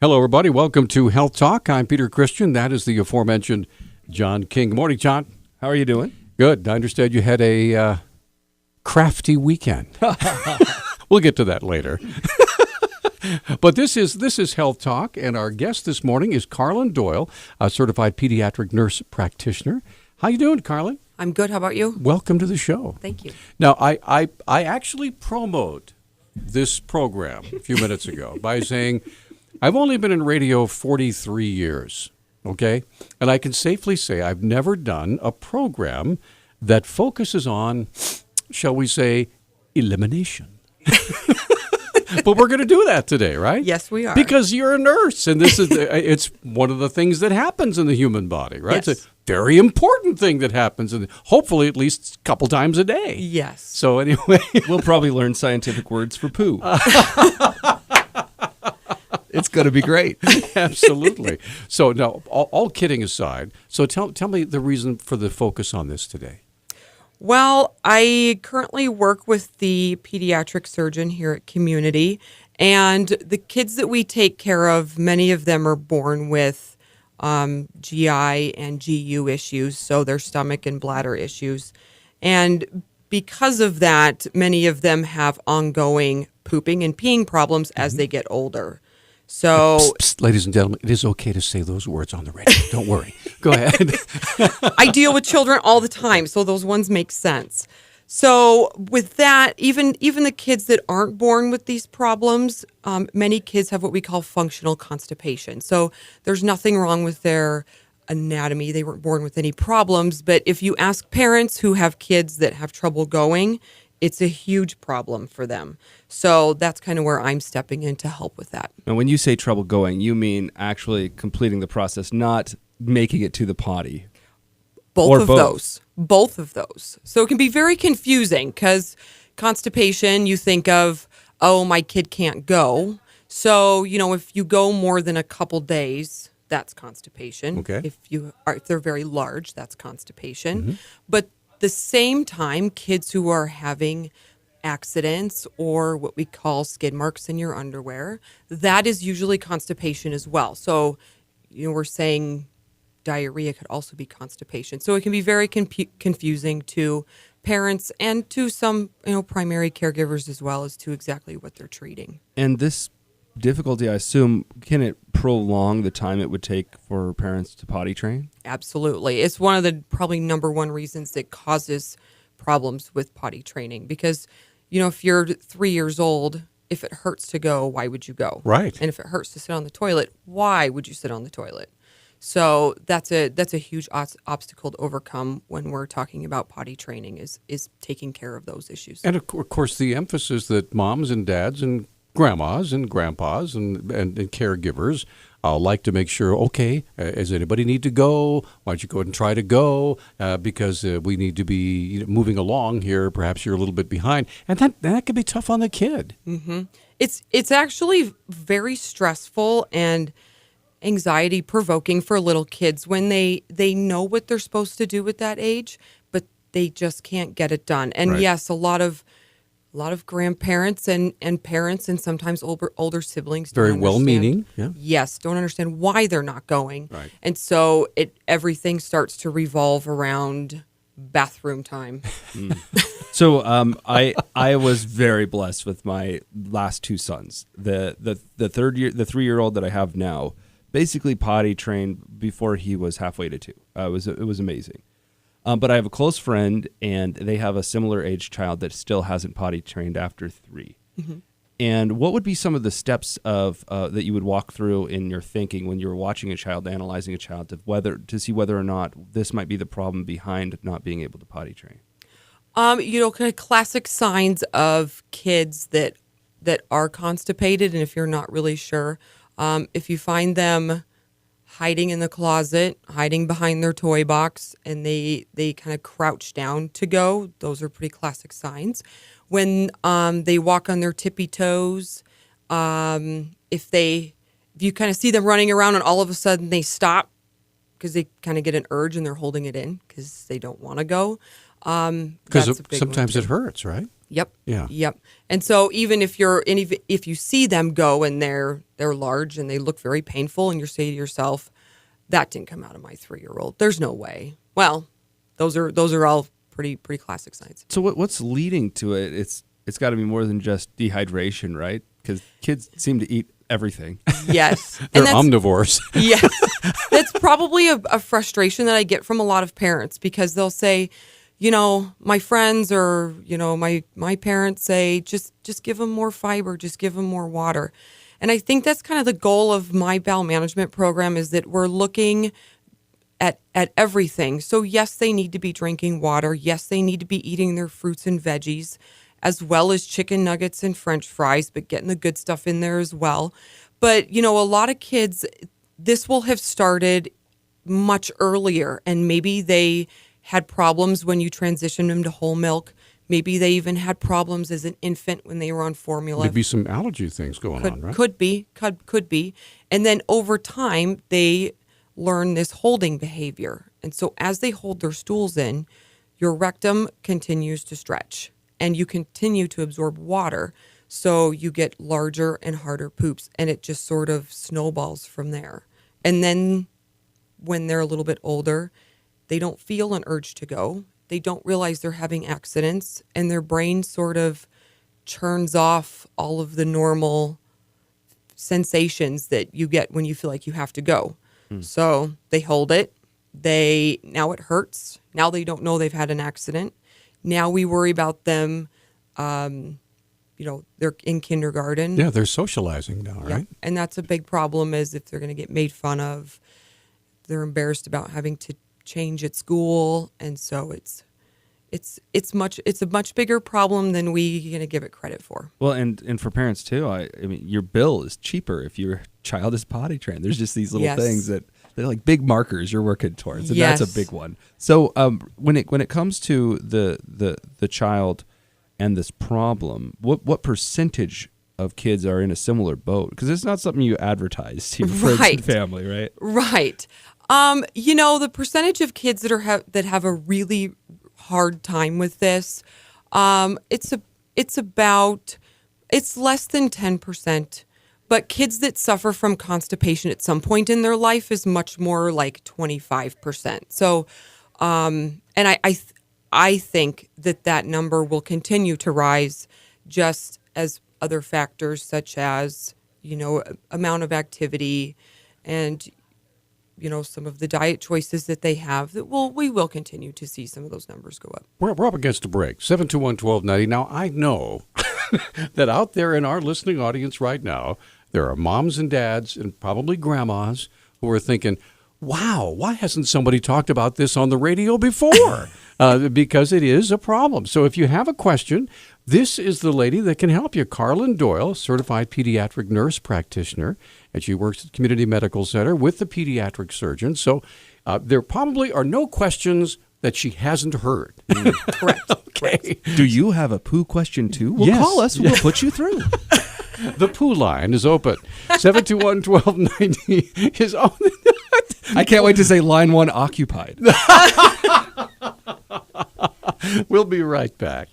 Hello, everybody. Welcome to Health Talk. I'm Peter Christian. That is the aforementioned John King. Good morning, John. How are you doing? Good. I understand you had a crafty weekend. We'll get to that later. But this is Health Talk, and our guest this morning is Carla Doyle, a certified pediatric nurse practitioner. How you doing, Carla? I'm good. How about you? Welcome to the show. Thank you. Now, I actually promoted this program a few minutes ago by saying I've only been in radio 43 years, okay? And I can safely say I've never done a program that focuses on, shall we say, elimination. But we're going to do that today, right? Yes, we are. Because you're a nurse, and this is it's one of the things that happens in the human body, right? Yes. It's a very important thing that happens, and hopefully at least a couple times a day. Yes. So anyway, We'll probably learn scientific words for poo. It's going to be great. absolutely. So now, all kidding aside, so tell me the reason for the focus on this today. Well, I currently work with the pediatric surgeon here at Community, and the kids that we take care of, many of them are born with GI and GU issues, so their stomach and bladder issues. And because of that, many of them have ongoing pooping and peeing problems as they get older. So, Psst, psst, ladies and gentlemen, it is okay to say those words on the radio. Don't worry. Go ahead. I deal with children all the time, so those ones make sense. So with that, even the kids that aren't born with these problems, many kids have what we call functional constipation. So there's nothing wrong with their anatomy. They weren't born with any problems. But if you ask parents who have kids that have trouble going, it's a huge problem for them. So that's kind of where I'm stepping in to help with that. And when you say trouble going, you mean actually completing the process, not making it to the potty. Both Or of both. those. Both of those. So it can be very confusing because constipation, you think of, oh, my kid can't go. So, if you go more than a couple days, that's constipation. Okay. If they're very large, that's constipation. But the same time, kids who are having accidents or what we call skid marks in your underwear, that is usually constipation as well. So, we're saying diarrhea could also be constipation. So it can be very confusing to parents and to some, primary caregivers as well as to exactly what they're treating. And this difficulty, I assume, can it prolong the time it would take for parents to potty train? Absolutely. It's one of the probably number one reasons that causes problems with potty training because, if you're 3 years old, if it hurts to go, why would you go? Right. And if it hurts to sit on the toilet, why would you sit on the toilet? So that's a huge obstacle to overcome when we're talking about potty training is taking care of those issues. And of course, the emphasis that moms and dads and grandmas and grandpas and caregivers like to make sure, okay, does anybody need to go? Why don't you go ahead and try to go? Because we need to be moving along here. Perhaps you're a little bit behind. And that can be tough on the kid. Mm-hmm. It's actually very stressful and anxiety provoking for little kids when they know what they're supposed to do at that age, but they just can't get it done. And Right. yes, a lot of grandparents and parents and sometimes older siblings Very don't well-meaning, understand- yeah. Yes, don't understand why they're not going. Right. And so everything starts to revolve around bathroom time. So I was very blessed with my last two sons. The 3-year-old that I have now basically potty trained before he was halfway to 2. It was amazing. But I have a close friend, and they have a similar age child that still hasn't potty trained after 3. Mm-hmm. And what would be some of the steps of that you would walk through in your thinking when you're watching a child, analyzing a child, to see whether or not this might be the problem behind not being able to potty train? Kind of classic signs of kids that are constipated, and if you're not really sure, if you find them hiding in the closet, hiding behind their toy box, and they kind of crouch down to go, those are pretty classic signs. When they walk on their tippy toes, if you kind of see them running around and all of a sudden they stop because they kind of get an urge and they're holding it in because they don't want to go. Because sometimes it hurts, right? Yep. Yeah. Yep. And so even if if you see them go and they're large and they look very painful, and you're saying to yourself, that didn't come out of my 3-year-old. There's no way. Well, those are all pretty classic signs. So what's leading to it? It's got to be more than just dehydration, right? Because kids seem to eat everything. Yes. They're omnivores. Yes. That's probably a frustration that I get from a lot of parents, because they'll say, my friends or, my parents say, just give them more fiber, just give them more water. And I think that's kind of the goal of my bowel management program, is that we're looking at everything. So yes, they need to be drinking water. Yes, they need to be eating their fruits and veggies, as well as chicken nuggets and French fries, but getting the good stuff in there as well. But, a lot of kids, this will have started much earlier, and maybe they had problems when you transitioned them to whole milk. Maybe they even had problems as an infant when they were on formula. Maybe some allergy things going on, right? Could be. And then over time, they learn this holding behavior. And so as they hold their stools in, your rectum continues to stretch and you continue to absorb water. So you get larger and harder poops, and it just sort of snowballs from there. And then when they're a little bit older, they don't feel an urge to go. They don't realize they're having accidents, and their brain sort of churns off all of the normal sensations that you get when you feel like you have to go. So they hold it. Now it hurts. Now they don't know they've had an accident. Now we worry about them. They're in kindergarten. Yeah, they're socializing now, right? Yeah. And that's a big problem, is if they're going to get made fun of, they're embarrassed about having to change at school. And so it's a much bigger problem than we're going to give it credit for. Well, and for parents too, I mean, your bill is cheaper if your child is potty trained. There's just these little things that they're like big markers you're working towards, and that's a big one. So when it comes to the child and this problem, what percentage of kids are in a similar boat? Because it's not something you advertise to your friends and family, right? Right. The percentage of kids that have a really hard time with this, it's less than 10%. But kids that suffer from constipation at some point in their life is much more like 25%. So, and I think that number will continue to rise, just as other factors such as, amount of activity and, some of the diet choices that they have, we will continue to see some of those numbers go up. We're up against a break. 721-1290. Now, I know that out there in our listening audience right now, there are moms and dads and probably grandmas who are thinking, wow, why hasn't somebody talked about this on the radio before? Because it is a problem. So if you have a question, this is the lady that can help you. Carla Doyle, certified pediatric nurse practitioner, and she works at Community Medical Center with the pediatric surgeon. So there probably are no questions that she hasn't heard. Correct. Okay. Do you have a poo question too? Well, Yes. call us. We'll put you through. The poo line is open. 721-1290 is on. I can't wait to say line 1 occupied. We'll be right back.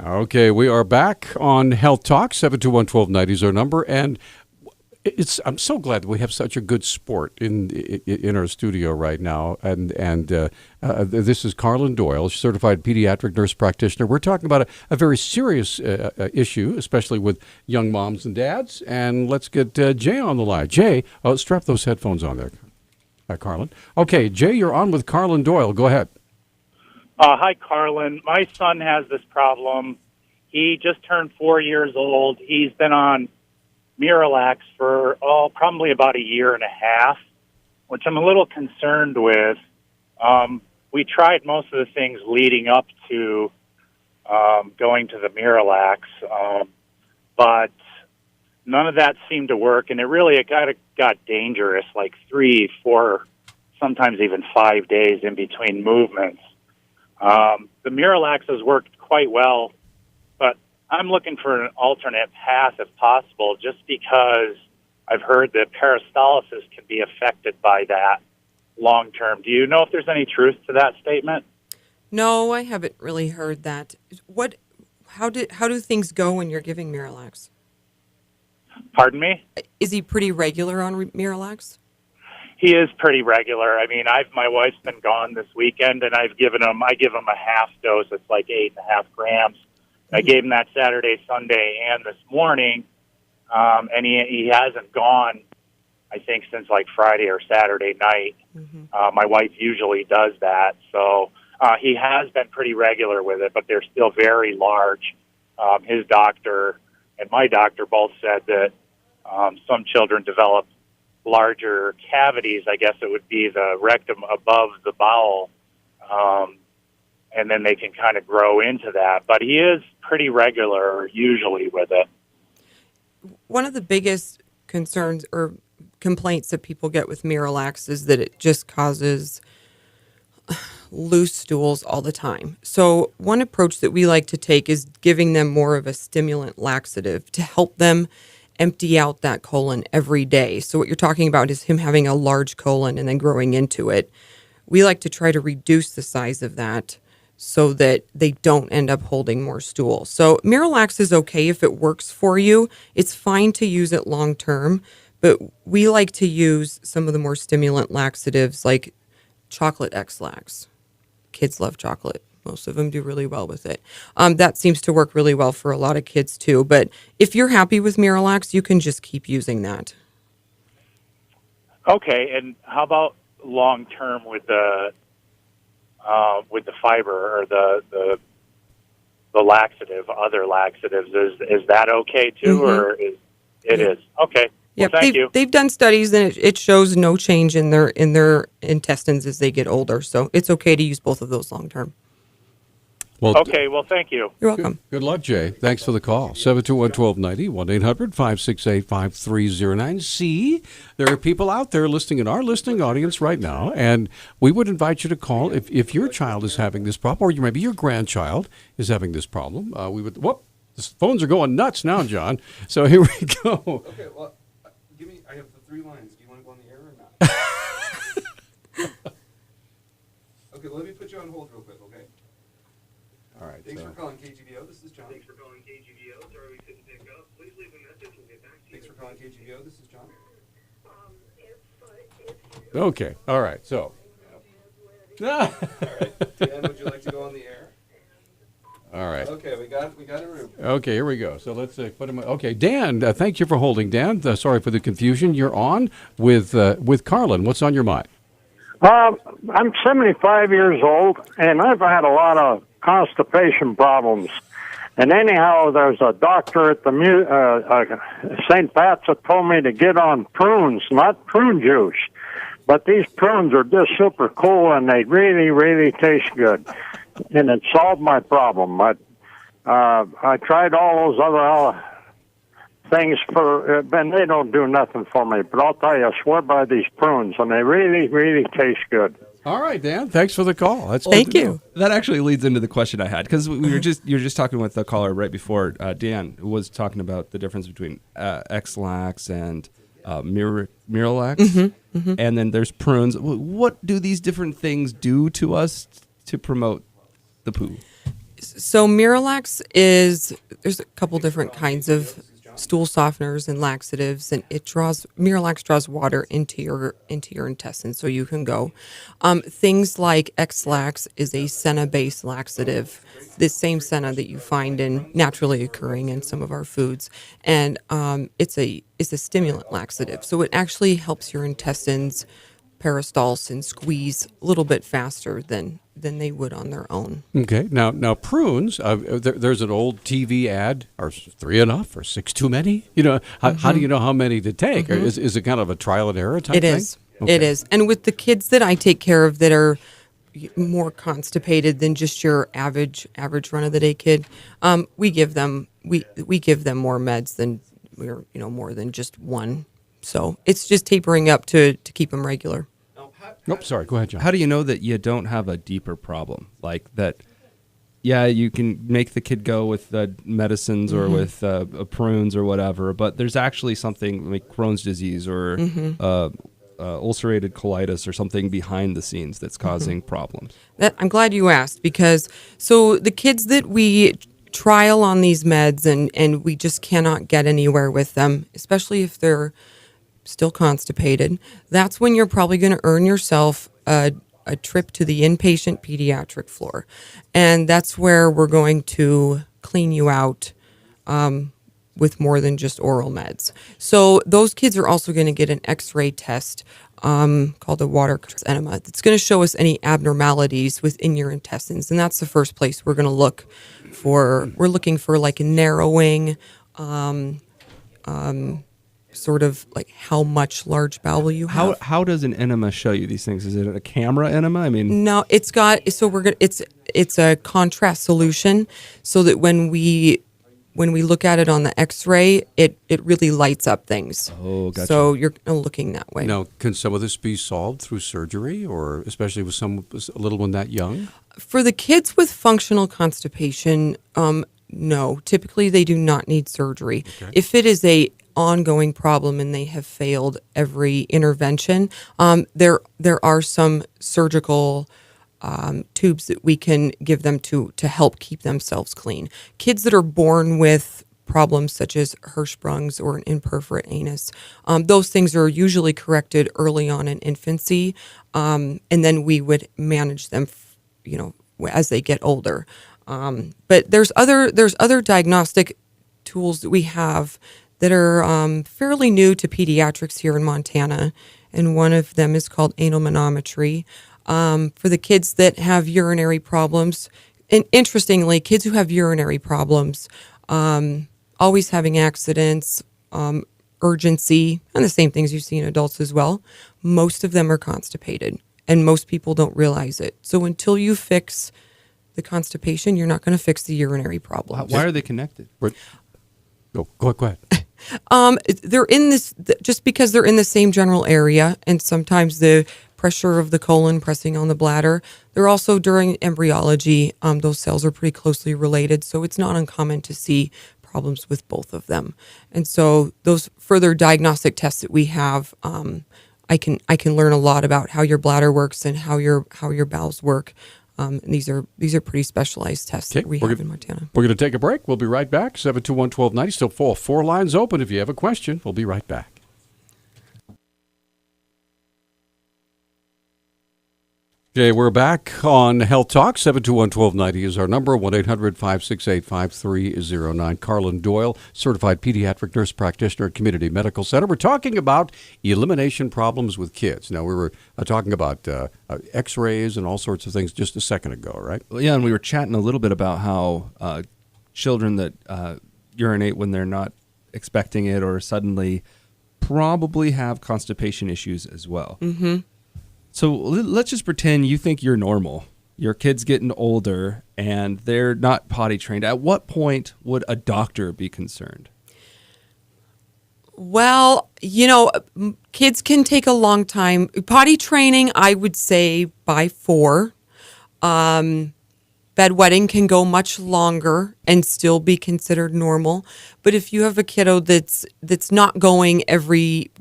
Okay, we are back on Health Talk. 721-1290 is our number, and I'm so glad that we have such a good sport in our studio right now, and this is Carla Doyle, certified pediatric nurse practitioner. We're talking about a very serious issue, especially with young moms and dads. And let's get Jay on the line. Jay, strap those headphones on there, Carlin. Okay, Jay, you're on with Carla Doyle. Go ahead. Hi, Carlin. My son has this problem. He just turned 4 years old. He's been on Miralax for probably about a year and a half, which I'm a little concerned with. We tried most of the things leading up to going to the Miralax, but none of that seemed to work, and it got dangerous, like 3, 4, sometimes even 5 days in between movements. The Miralax has worked quite well, but I'm looking for an alternate path if possible, just because I've heard that peristalsis can be affected by that. long term. Do you know if there's any truth to that statement? No, I haven't really heard that. How do things go when you're giving Miralax? Pardon me? Is he pretty regular on Miralax? He is pretty regular. I mean, my wife's been gone this weekend, and I give him a half dose. It's like 8.5 grams. I gave him that Saturday, Sunday, and this morning, and he hasn't gone, I think, since like Friday or Saturday night. My wife usually does that, so he has been pretty regular with it, but they're still very large. His doctor and my doctor both said that some children develop larger cavities. I guess it would be the rectum above the bowel, and then they can kind of grow into that. But he is pretty regular usually with it. One of the biggest concerns or complaints that people get with Miralax is that it just causes loose stools all the time. So one approach that we like to take is giving them more of a stimulant laxative to help them empty out that colon every day. So what you're talking about is him having a large colon and then growing into it. We like to try to reduce the size of that so that they don't end up holding more stool. So Miralax is okay if it works for you. It's fine to use it long term, but we like to use some of the more stimulant laxatives like chocolate X-Lax. Kids love chocolate. Most of them do really well with it. That seems to work really well for a lot of kids too. But if you're happy with Miralax, you can just keep using that. Okay, and how about long term with the fiber or the laxative, other laxatives? Is that okay too, or is it is okay? Well, thank you. They've done studies and it shows no change in their intestines as they get older. So it's okay to use both of those long term. Well, okay, well, thank you. You're welcome. Good luck, Jay. Thanks for the call. 721-1290, 1-800-568-5309. See, there are people out there listening in our listening audience right now, and we would invite you to call if your child is having this problem, or maybe your grandchild is having this problem. The phones are going nuts now, John. So here we go. Okay, well, I have the 3 lines. Do you want to go on the air or not? Okay, let me put you on hold real quick, okay? All right. Thanks for calling KGVO. This is John. Thanks for calling KGVO. Sorry we couldn't pick up. Please leave a message. We'll get back to you. Thanks for calling KGVO. This is John. Okay. All right. So. All right. Dan, would you like to go on the air? All right. Okay, we got a room. Okay, here we go. So let's put him. Okay, Dan. Thank you for holding, Dan. Sorry for the confusion. You're on with Carla. What's on your mind? I'm 75 years old, and I've had a lot of constipation problems. And anyhow, there's a doctor at the St. Pat's that told me to get on prunes, not prune juice. But these prunes are just super cool, and they really, really taste good. And it solved my problem. I tried all those other things and they don't do nothing for me. But I'll tell you, I swear by these prunes, and they really, really taste good. All right, Dan. Thanks for the call. Thank you. That actually leads into the question I had, because you were just talking with the caller right before. Dan was talking about the difference between X-Lax and Miralax, and then there's prunes. What do these different things do to us to promote the poo? So Miralax there's a couple different kinds of stool softeners and laxatives, and Miralax draws water into your intestines so you can go. Things like X-Lax is a senna-based laxative, the same senna that you find naturally occurring in some of our foods, and it's a stimulant laxative, so it actually helps your intestines peristalse and squeeze a little bit faster than they would on their own. Okay. Now prunes. There's an old TV ad: are 3 enough or 6 too many? How do you know how many to take? Or is it kind of a trial and error type thing? It is. And with the kids that I take care of that are more constipated than just your average run of the day kid, we give them more meds than more than just one. So it's just tapering up to keep them regular. Sorry. Go ahead, John. How do you know that you don't have a deeper problem like that? Yeah, you can make the kid go with medicines or with prunes or whatever, but there's actually something like Crohn's disease or ulcerated colitis or something behind the scenes that's causing problems? I'm glad you asked, because so the kids that we trial on these meds and we just cannot get anywhere with them, especially if they're still constipated, that's when you're probably going to earn yourself a trip to the inpatient pediatric floor. And that's where we're going to clean you out with more than just oral meds. So those kids are also going to get an x-ray test called a water enema. That's going to show us any abnormalities within your intestines. And that's the first place we're going to look for. We're looking for like a narrowing, sort of like how much large bowel you have. How does an enema show you these things? Is it a camera enema? I mean, No, it's a contrast solution, so that when we look at it on the X-ray, it really lights up things. Oh, gotcha. So you're looking that way. Now, can some of this be solved through surgery, or especially with a little one that young? For the kids with functional constipation, no. Typically, they do not need surgery. Okay. If it is a ongoing problem and they have failed every intervention, there are some surgical tubes that we can give them to help keep themselves clean. Kids that are born with problems such as Hirschsprung's or an imperforate anus, those things are usually corrected early on in infancy, and then we would manage them, as they get older. But there's other diagnostic tools that we have that are fairly new to pediatrics here in Montana, and one of them is called anal manometry. For the kids that have urinary problems, and interestingly, kids who have urinary problems, always having accidents, urgency, and the same things you see in adults as well, most of them are constipated, and most people don't realize it. So until you fix the constipation, you're not going to fix the urinary problem. why are they connected? Go ahead. They're in this just because they're in the same general area, and sometimes the pressure of the colon pressing on the bladder. They're also during embryology. Those cells are pretty closely related, so it's not uncommon to see problems with both of them. And so those further diagnostic tests that we have, I can learn a lot about how your bladder works and how your bowels work. And these are pretty specialized tests that we have in Montana. We're going to take a break. We'll be right back. 721-1290. Still four lines open. If you have a question, we'll be right back. Okay, we're back on Health Talk. 721-1290 is our number. 1-800-568-5309. Carla and Doyle, certified pediatric nurse practitioner at Community Medical Center. We're talking about elimination problems with kids. Now, we were talking about x-rays and all sorts of things just a second ago, right? Well, yeah, and we were chatting a little bit about how children that urinate when they're not expecting it or suddenly probably have constipation issues as well. Mm-hmm. So let's just pretend you think you're normal. Your kid's getting older and they're not potty trained. At what point would a doctor be concerned? Well, kids can take a long time. Potty training, I would say by 4. Bedwetting can go much longer and still be considered normal. But if you have a kiddo that's not pooping every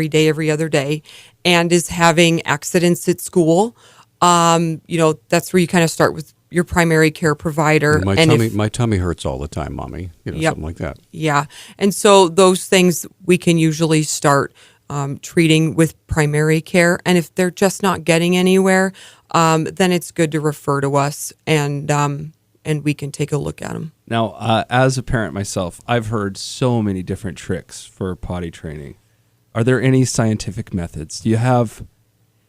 day, every other day, and is having accidents at school, that's where you kind of start with your primary care provider. My tummy hurts all the time, Mommy. Yep. Something like that. Yeah. And so those things we can usually start treating with primary care. And if they're just not getting anywhere, then it's good to refer to us, and we can take a look at them. Now, as a parent myself, I've heard so many different tricks for potty training. Are there any scientific methods? Do you have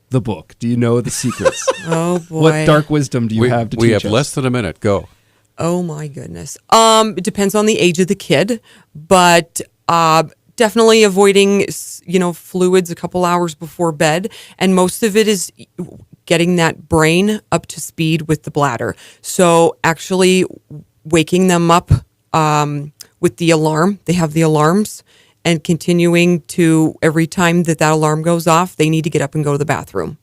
the book? Do you know the secrets? Oh, boy. What dark wisdom do you have to teach us? We have less than a minute. Go. Oh, my goodness. It depends on the age of the kid, but definitely avoiding, fluids a couple hours before bed. And most of it is getting that brain up to speed with the bladder. So actually waking them up with the alarm. They have the alarms, and continuing to, every time that alarm goes off, they need to get up and go to the bathroom.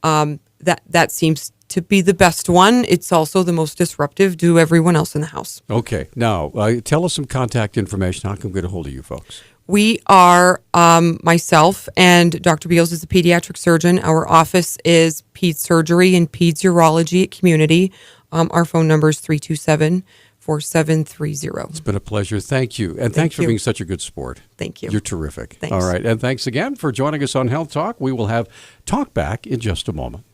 That seems to be the best one. It's also the most disruptive to everyone else in the house. Okay. Now, tell us some contact information. How can we get a hold of you folks? We are myself and Dr. Beals is a pediatric surgeon. Our office is Peds Surgery and Peds Urology at Community. Our phone number is 327-4730. It's been a pleasure. Thank you. And thanks for you. being such a good sport. Thank you. You're terrific. Thanks. All right. And thanks again for joining us on Health Talk. We will have Talk back in just a moment.